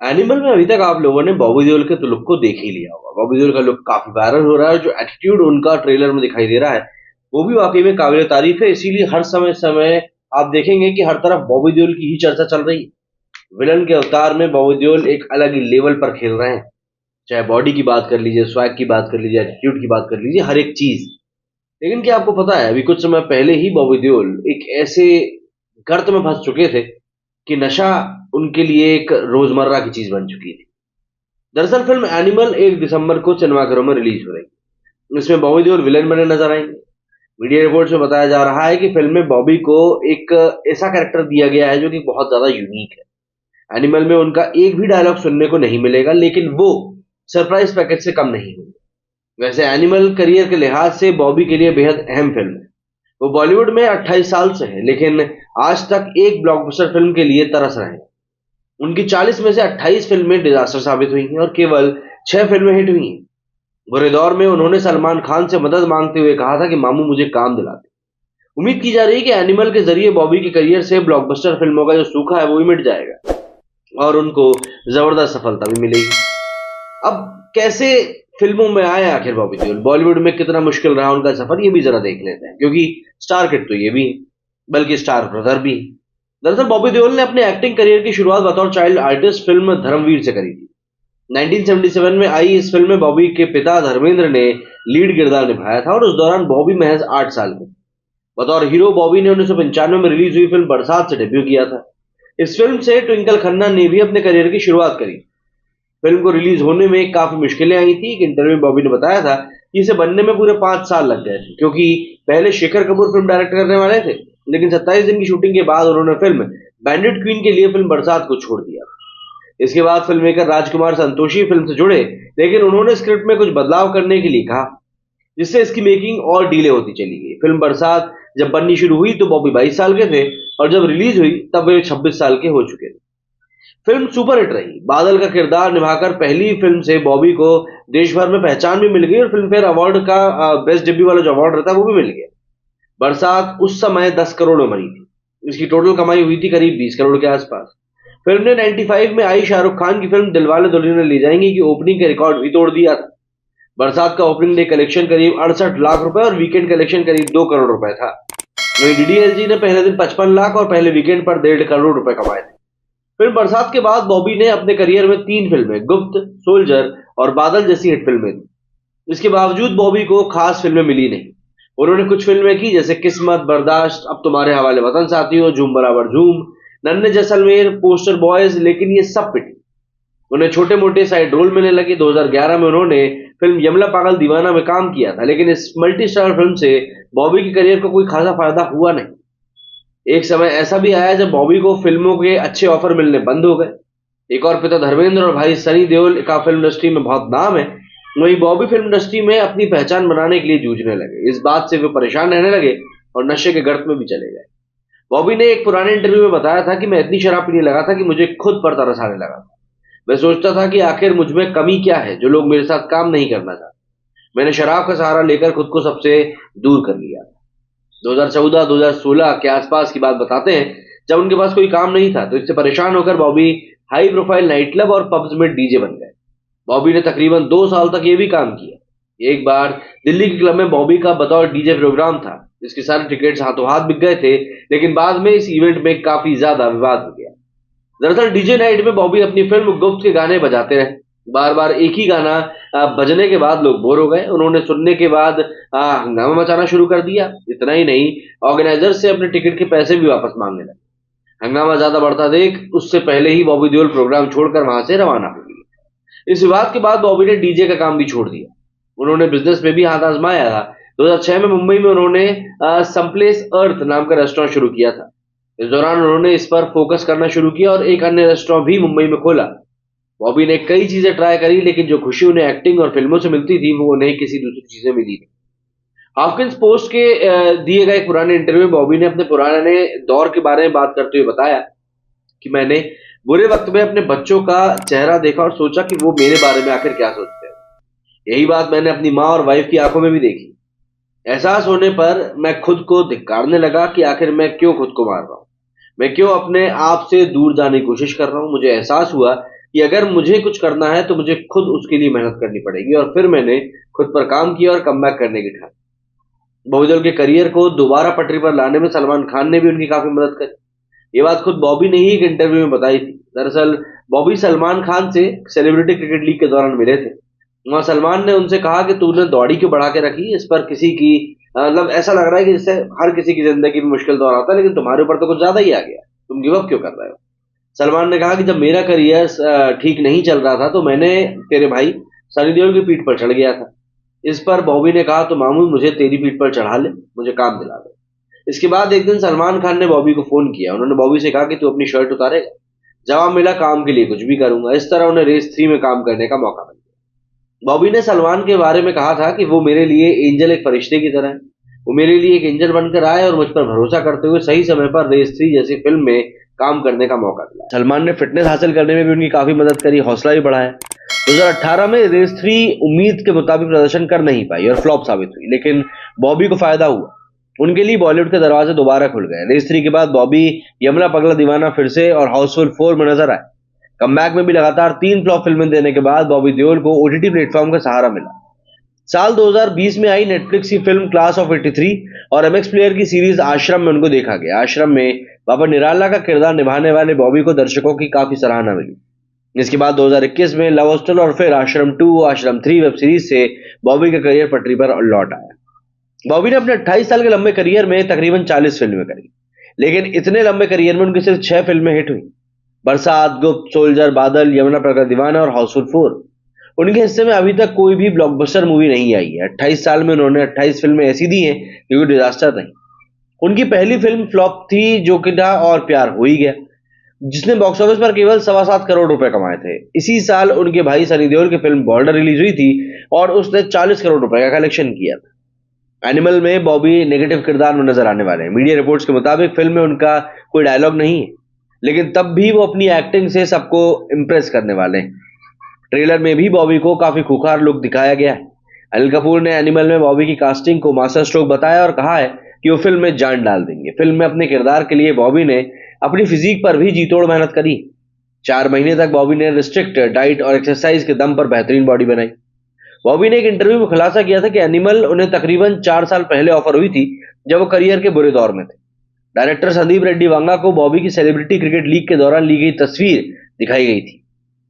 Animal में अभी तक आप लोगों ने बॉबी देओल के लुक को देख ही लिया होगा। बॉबी देओल का लुक काफी वायरल हो रहा है, जो एटीट्यूड उनका ट्रेलर में दिखाई दे रहा है वो भी वाकई में काबिल तारीफ है। इसीलिए हर समय समय आप देखेंगे कि हर तरफ बॉबी देओल की ही चर्चा चल रही है। विलन के अवतार में बॉबी देओल एक अलग ही लेवल पर खेल रहे हैं। चाहे बॉडी की बात कर लीजिए, स्वैग की बात कर लीजिए, एटीट्यूड की बात कर लीजिए, हर एक चीज। लेकिन क्या आपको पता है, अभी कुछ समय पहले ही बॉबी देओल एक ऐसे गर्त में फंस चुके थे कि नशा उनके लिए एक रोजमर्रा की चीज बन चुकी थी। दरअसल फिल्म एनिमल 1 दिसंबर को सिनेमाघरों में रिलीज हो रही है। इसमें बॉबी देओल विलेन बने नजर आएंगे। मीडिया रिपोर्ट्स में बताया जा रहा है कि फिल्म में बॉबी को एक ऐसा कैरेक्टर दिया गया है जो कि बहुत ज्यादा यूनिक है। एनिमल में उनका एक भी डायलॉग सुनने को नहीं मिलेगा, लेकिन वो सरप्राइज पैकेज से कम नहीं होंगे। वैसे एनिमल करियर के लिहाज से बॉबी के लिए बेहद अहम फिल्म है। वो बॉलीवुड में 28 साल से है, लेकिन आज तक एक ब्लॉकबस्टर फिल्म के लिए तरस रहे हैं। उनकी 40 में से 28 फिल्में डिजास्टर साबित हुई हैं और केवल 6 फिल्में हिट हुई हैं। बुरे दौर में उन्होंने सलमान खान से मदद मांगते हुए कहा था कि मामू मुझे काम दिला दे। उम्मीद की जा रही है कि एनिमल के जरिए बॉबी के करियर से ब्लॉकबस्टर फिल्मों का जो सूखा है वो भी मिट जाएगा और उनको जबरदस्त सफलता भी मिलेगी। अब कैसे फिल्मों में आए आखिर बॉबी देओल, बॉलीवुड में कितना मुश्किल रहा उनका सफर, ये भी जरा देख लेते हैं, क्योंकि स्टार किड तो ये भी है, बल्कि स्टार ब्रदर भी है। दरअसल बॉबी देओल ने अपने एक्टिंग करियर की शुरुआत बतौर चाइल्ड आर्टिस्ट फिल्म धर्मवीर से करी थी। 1977 में आई इस फिल्म में बॉबी के पिता धर्मेंद्र ने लीड किरदार निभाया था और उस दौरान बॉबी महज 8 साल के थे। बतौर हीरो बॉबी ने 1995 में रिलीज हुई फिल्म बरसात से डेब्यू किया था। इस फिल्म से ट्विंकल खन्ना ने भी अपने करियर की शुरुआत करी। फिल्म को रिलीज होने में काफी मुश्किलें आई थी। एक इंटरव्यू में बॉबी ने बताया था कि इसे बनने में पूरे 5 साल लग गए थे, क्योंकि पहले शेखर कपूर फिल्म डायरेक्ट करने वाले थे, लेकिन 27 दिन की शूटिंग के बाद उन्होंने फिल्म बैंडिट क्वीन के लिए फिल्म बरसात को छोड़ दिया। इसके बाद film maker Rajkumar Santoshi film से जुड़े, लेकिन उन्होंने स्क्रिप्ट में कुछ बदलाव करने के लिए कहा, जिससे इसकी मेकिंग और डिले होती चली गई। फिल्म बरसात जब बननी शुरू हुई तो बॉबी 22 साल के थे और जब रिलीज हुई तब वे 26 साल के हो चुके थे। फिल्म सुपर हिट रही। बादल का किरदार निभाकर पहली फिल्म से बॉबी को देश भर में पहचान भी मिल गई और फिल्म फेयर अवार्ड का बेस्ट डेब्यू वाला जो अवार्ड रहता है वो भी मिल गया। बरसात उस समय 10 करोड़ में बनी थी। इसकी टोटल कमाई हुई थी करीब 20 करोड़ के आसपास। फिल्म ने 95 में आई शाहरुख खान की फिल्म दिलवाले दुल्हनिया ले जाएंगे की ओपनिंग का रिकॉर्ड भी तोड़ दिया था। बरसात का ओपनिंग डे कलेक्शन करीब 68 लाख रुपए और वीकेंड कलेक्शन करीब 2 करोड़ रुपए था। वहीं डीडीएलजी ने पहले दिन 55 लाख और पहले वीकेंड पर 1.5 करोड़ रुपए कमाए थे। फिल्म बरसात के बाद बॉबी ने अपने करियर में 3 फिल्में गुप्त, सोल्जर और बादल जैसी हिट फिल्में दी। इसके बावजूद बॉबी को खास फिल्में मिली नहीं। उन्होंने कुछ फिल्में की जैसे किस्मत, बर्दाश्त, अब तुम्हारे हवाले वतन साथियों, झूम बराबर झूम, नन्हे जैसलमेर, पोस्टर बॉयज, लेकिन ये सब पिटी। उन्हें छोटे मोटे साइड रोल मिलने लगे। 2011 में उन्होंने फिल्म यमला पागल दीवाना में काम किया था, लेकिन इस मल्टी स्टार फिल्म से बॉबी के करियर को कोई खासा फायदा हुआ नहीं। एक समय ऐसा भी आया जब बॉबी को फिल्मों के अच्छे ऑफर मिलने बंद हो गए। एक और पिता धर्मेंद्र और भाई सनी देओल का फिल्म इंडस्ट्री में बहुत नाम है। वहीं बॉबी फिल्म इंडस्ट्री में अपनी पहचान बनाने के लिए जूझने लगे। इस बात से वे परेशान रहने लगे और नशे के गर्त में भी चले गए। बॉबी ने एक पुराने इंटरव्यू में बताया था कि मैं इतनी शराब पीने लगा था कि मुझे खुद पर तरस आने लगा था। मैं सोचता था कि आखिर मुझ में कमी क्या है जो लोग मेरे साथ काम नहीं करना चाहते। मैंने शराब का सहारा लेकर खुद को सबसे दूर कर लिया। 2014-2016 के आसपास की बात बताते हैं, जब उनके पास कोई काम नहीं था तो इससे परेशान होकर Bobby high profile night club और पब्स में डीजे बन गए। बॉबी ने तकरीबन 2 साल तक ये भी काम किया। एक बार दिल्ली के क्लब में बॉबी का बतौर डीजे प्रोग्राम था, जिसके सारे टिकट्स हाथों हाथ बिक गए थे, लेकिन बाद में इस इवेंट में काफी ज्यादा विवाद हो गया। दरअसल डीजे नाइट में बॉबी अपनी फिल्म गुप्त के गाने बजाते रहे। बार बार एक ही गाना बजने के बाद लोग बोर हो गए। उन्होंने सुनने के बाद हंगामा मचाना शुरू कर दिया। इतना ही नहीं, ऑर्गेनाइजर से अपने टिकट के पैसे भी वापस मांगने लगे। हंगामा ज्यादा बढ़ता देख उससे पहले ही बॉबी देओल प्रोग्राम छोड़कर वहां से रवाना हो गई। इस विवाद के बाद बॉबी ने डीजे का काम भी छोड़ दिया। उन्होंने बिजनेस में भी हाथ आजमाया था। 2006 में मुंबई में उन्होंने समप्लेस अर्थ नाम का रेस्टोरेंट शुरू किया था। इस दौरान उन्होंने इस पर फोकस करना शुरू किया और एक अन्य रेस्टोरेंट भी मुंबई में खोला। बॉबी ने कई चीजें ट्राई करी, लेकिन जो खुशी उन्हें एक्टिंग और फिल्मों से मिलती थी वो उन्हें किसी दूसरी चीजें मिली नहीं। हॉकिंस पोस्ट के दिए गए एक पुराने इंटरव्यू में बॉबी ने अपने पुराने दौर के बारे में बात करते हुए बताया कि मैंने बुरे वक्त में अपने बच्चों का चेहरा देखा और सोचा कि वो मेरे बारे में आखिर क्या सोचते हैं। यही बात मैंने अपनी माँ और वाइफ की आंखों में भी देखी। एहसास होने पर मैं खुद को धिक्कारने लगा कि आखिर मैं क्यों खुद को मार रहा हूँ, मैं क्यों अपने आप से दूर जाने की कोशिश कर रहा हूँ। मुझे एहसास हुआ कि अगर मुझे कुछ करना है तो मुझे खुद उसके लिए मेहनत करनी पड़ेगी, और फिर मैंने खुद पर काम किया और कमबैक करने की ठानी। बॉबी देओल के करियर को दोबारा पटरी पर लाने में सलमान खान ने भी उनकी काफी मदद करी। ये बात खुद बॉबी ने ही एक इंटरव्यू में बताई थी। दरअसल बॉबी सलमान खान से सेलिब्रिटी क्रिकेट लीग के दौरान मिले थे। वहां सलमान ने उनसे कहा कि तूने दौड़ी क्यों बढ़ा के रखी, इस पर किसी की मतलब ऐसा लग रहा है कि जिससे हर किसी की जिंदगी में मुश्किल दौर आता है, लेकिन तुम्हारे ऊपर तो कुछ ज्यादा ही आ गया, तुम गिव अप क्यों कर रहे हो। सलमान ने कहा कि जब मेरा करियर ठीक नहीं चल रहा था तो मैंने तेरे भाई सनी देओल की पीठ पर चढ़ गया था। इस पर बॉबी ने कहा तो मामू मुझे तेरी पीठ पर चढ़ा ले, मुझे काम दिला दे। इसके बाद एक दिन सलमान खान ने बॉबी को फोन किया। उन्होंने बॉबी से कहा कि तू अपनी शर्ट उतारेगा। जवाब मिला, काम के लिए कुछ भी करूंगा। इस तरह उन्हें रेस 3 में काम करने का मौका मिला। बॉबी ने सलमान के बारे में कहा था कि वो मेरे लिए एंजल एक फरिश्ते की तरह है। वो मेरे लिए एक एंजल बनकर आए और मुझ पर भरोसा करते हुए सही समय पर रेस 3 जैसी फिल्म में काम करने का मौका दिला। सलमान ने फिटनेस हासिल करने में भी उनकी काफी मदद करी, हौसला भी बढ़ाया। 2018 में रेस 3 उम्मीद के मुताबिक प्रदर्शन कर नहीं पाई और फ्लॉप साबित हुई, लेकिन बॉबी को फायदा हुआ। उनके लिए बॉलीवुड के दरवाजे दोबारा खुल गए। रेस 3 के बाद बॉबी यमला पगला दीवाना फिर से और हाउसफुल 4 में नजर आए। कमबैक में भी लगातार 3 फ्लॉप फिल्में देने के बाद बॉबी देओल को ओटीटी प्लेटफॉर्म का सहारा मिला। साल 2020 में आई नेटफ्लिक्स की फिल्म क्लास ऑफ 83 और एमएक्स प्लेयर की सीरीज आश्रम में उनको देखा गया। आश्रम में बाबा निराला का किरदार निभाने वाले बॉबी को दर्शकों की काफी सराहना मिली। इसके बाद 2021 में लव हॉस्टल और फिर आश्रम 2, आश्रम 3 वेब सीरीज से बॉबी का करियर पटरी पर लौट आया। बॉबी ने अपने 28 साल के लंबे करियर में तकरीबन 40 फिल्में करी, लेकिन इतने लंबे करियर में उनकी सिर्फ 6 फिल्में हिट हुई। बरसात, गुप्त, सोल्जर, बादल, यमुना पगला दीवाना और हाउसफुल 4। उनके हिस्से में अभी तक कोई भी ब्लॉकबस्टर मूवी नहीं आई है। 28 साल में उन्होंने 28 फिल्में ऐसी दी हैं जो कि डिजास्टर रही। उनकी पहली फिल्म फ्लॉप थी जो कि था और प्यार हो ही गया, जिसने बॉक्स ऑफिस पर केवल 7.25 करोड़ रुपए कमाए थे। इसी साल उनके भाई सनी देओल की फिल्म बॉर्डर रिलीज हुई थी और उसने 40 करोड़ रुपए का कलेक्शन किया था। एनिमल में बॉबी नेगेटिव किरदार में नजर आने वाले हैं। मीडिया रिपोर्ट्स के मुताबिक फिल्म में उनका कोई डायलॉग नहीं है, लेकिन तब भी वो अपनी एक्टिंग से सबको इंप्रेस करने वाले हैं। ट्रेलर में भी बॉबी को काफी खूंखार लुक दिखाया गया है। अनिल कपूर ने एनिमल में बॉबी की कास्टिंग को मास्टर स्ट्रोक बताया और कहा है कि वो फिल्म में जान डाल देंगे। फिल्म में अपने किरदार के लिए बॉबी ने अपनी फिजिक पर भी जी तोड़ मेहनत करी। 4 महीने तक बॉबी ने रिस्ट्रिक्ट डाइट और एक्सरसाइज के दम पर बेहतरीन बॉडी बनाई। बॉबी ने एक इंटरव्यू में खुलासा किया था कि एनिमल उन्हें तकरीबन 4 साल पहले ऑफर हुई थी, जब वो करियर के बुरे दौर में थे। डायरेक्टर संदीप रेड्डी वांगा को बॉबी की सेलिब्रिटी क्रिकेट लीग के दौरान ली गई तस्वीर दिखाई गई थी,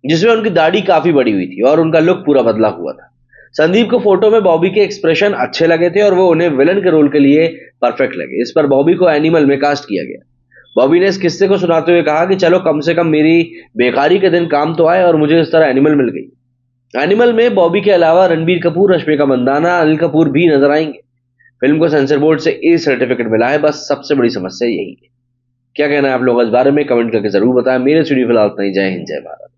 जिसमें उनकी दाढ़ी काफी बड़ी हुई थी और उनका लुक पूरा बदला हुआ था। संदीप को फोटो में बॉबी के एक्सप्रेशन अच्छे लगे थे और वो उन्हें विलन के रोल के लिए परफेक्ट लगे। इस पर बॉबी को एनिमल में कास्ट किया गया। बॉबी ने इस किस्से को सुनाते हुए कहा कि चलो कम से कम मेरी बेकारी के दिन काम तो आए, और मुझे इस तरह एनिमल मिल गई। एनिमल में बॉबी के अलावा रणबीर कपूर, रश्मिका मंदाना, अनिल कपूर भी नजर आएंगे। फिल्म को सेंसर बोर्ड से ए सर्टिफिकेट मिला है। बस सबसे बड़ी समस्या यही है। क्या कहना है आप लोग इस बारे में कमेंट करके जरूर बताएं। मेरे स्टूडियो फिलहाल इतना ही। जय हिंद, जय भारत।